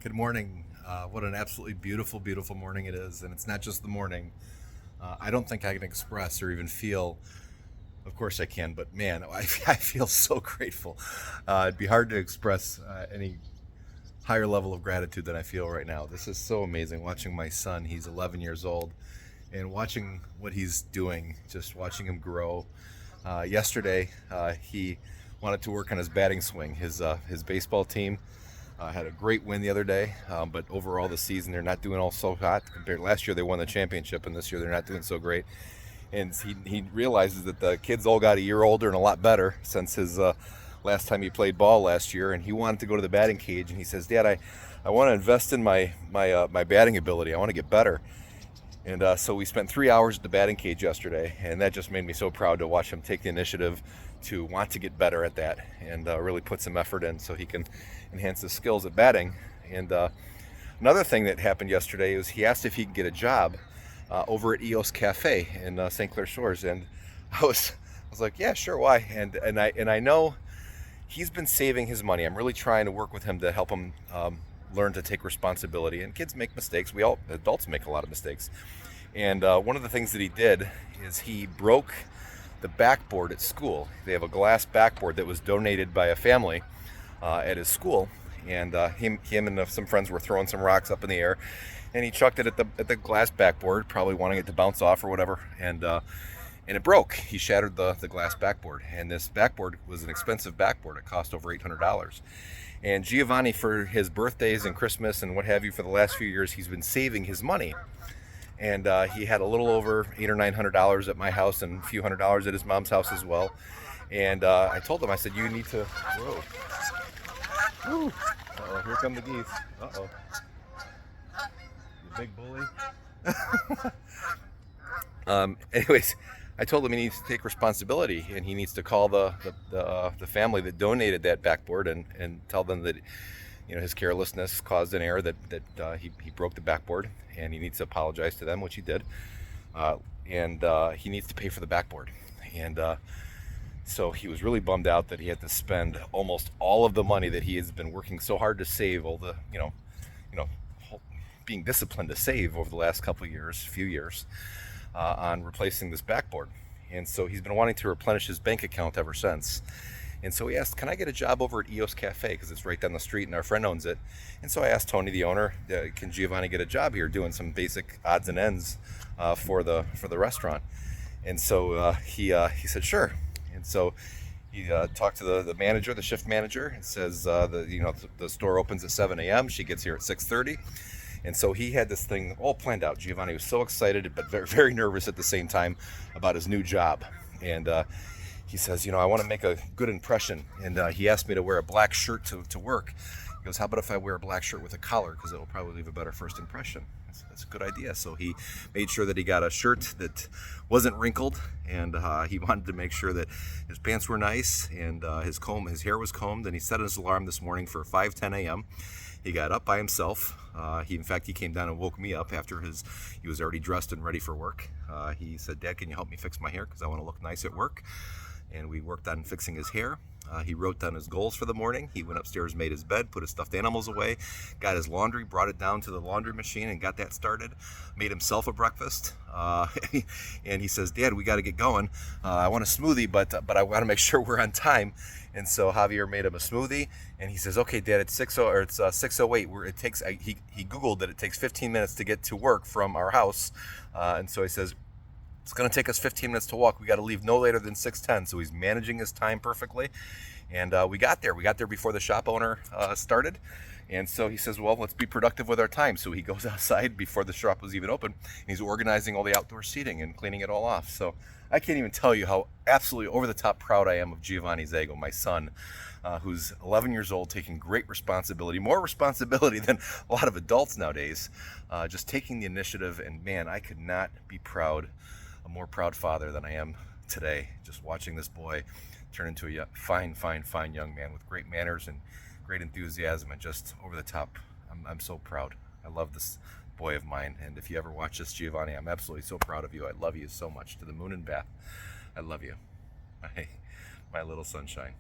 Good morning. What an absolutely beautiful, beautiful morning it is. And it's not just the morning. I don't think I can express or even feel, of course I can, but man, I feel so grateful. It'd be hard to express any higher level of gratitude than I feel right now. This is so amazing. Watching my son, he's 11 years old, and watching what he's doing, just watching him grow. Yesterday, he wanted to work on his batting swing. His baseball team had a great win the other day, but overall this season they're not doing all so hot. Compared to last year, they won the championship, and this year they're not doing so great. And he realizes that the kids all got a year older and a lot better since his last time he played ball last year. And he wanted to go to the batting cage, and he says, "Dad, I want to invest in my batting ability. I want to get better." And so we spent 3 hours at the batting cage yesterday, and that just made me so proud to watch him take the initiative to want to get better at that and really put some effort in so he can enhance his skills at batting. And another thing that happened yesterday was he asked if he could get a job over at Eos Cafe in St Clair Shores, and I was like, yeah, sure, why? And I know he's been saving his money. I'm really trying to work with him to help him learn to take responsibility. And kids make mistakes. We all adults make a lot of mistakes. And one of the things that he did is he broke the backboard at school. They have a glass backboard that was donated by a family at his school. And him and some friends were throwing some rocks up in the air, and he chucked it at the glass backboard, probably wanting it to bounce off or whatever. And it broke. He shattered the glass backboard. And this backboard was an expensive backboard. It cost over $800. And Giovanni, for his birthdays and Christmas and what have you, for the last few years, he's been saving his money. And he had a little over $800 or $900 at my house and a few $100s at his mom's house as well. And I told him, I said, you need to, whoa. Woo. Uh-oh, here come the geese. Uh-oh. You big bully. Anyways, I told him he needs to take responsibility, and he needs to call the family that donated that backboard and tell them that his carelessness caused an error, that he broke the backboard, and he needs to apologize to them, which he did, and he needs to pay for the backboard. And so he was really bummed out that he had to spend almost all of the money that he has been working so hard to save, all the being disciplined to save over the last few years, on replacing this backboard. And so he's been wanting to replenish his bank account ever since. And so he asked, can I get a job over at Eos Cafe? Because it's right down the street and our friend owns it. And so I asked Tony, the owner, can Giovanni get a job here doing some basic odds and ends for the restaurant? And so he said, sure. And so he talked to the manager, the shift manager, and says the store opens at 7 a.m. She gets here at 6:30. And so he had this thing all planned out. Giovanni was so excited, but very, very nervous at the same time about his new job. And he says, I want to make a good impression. And he asked me to wear a black shirt to work. He goes, how about if I wear a black shirt with a collar? Because it'll probably leave a better first impression. That's a good idea. So he made sure that he got a shirt that wasn't wrinkled, and he wanted to make sure that his pants were nice, and his hair was combed. And he set his alarm this morning for 5:10 a.m. He got up by himself. He came down and woke me up after he was already dressed and ready for work. He said, Dad, can you help me fix my hair? Because I want to look nice at work. And we worked on fixing his hair. He wrote down his goals for the morning. He went upstairs, made his bed, put his stuffed animals away, got his laundry, brought it down to the laundry machine and got that started, made himself a breakfast. And he says, Dad, we got to get going. I want a smoothie, but I want to make sure we're on time. And so Javier made him a smoothie, and he says, okay, Dad, it's 6:08. He Googled that it takes 15 minutes to get to work from our house. And so he says, it's going to take us 15 minutes to walk. We got to leave no later than 6:10. So he's managing his time perfectly. And we got there. We got there before the shop owner started. And so he says, well, let's be productive with our time. So he goes outside before the shop was even open. And he's organizing all the outdoor seating and cleaning it all off. So I can't even tell you how absolutely over-the-top proud I am of Giovanni Zago, my son, who's 11 years old, taking great responsibility, more responsibility than a lot of adults nowadays, just taking the initiative. And man, I could not be a more proud father than I am today, just watching this boy turn into a fine young man with great manners and great enthusiasm and just over the top. I'm so proud. I love this boy of mine. And if you ever watch this, Giovanni, I'm absolutely so proud of you. I love you so much, to the moon and back. I love you. My little sunshine.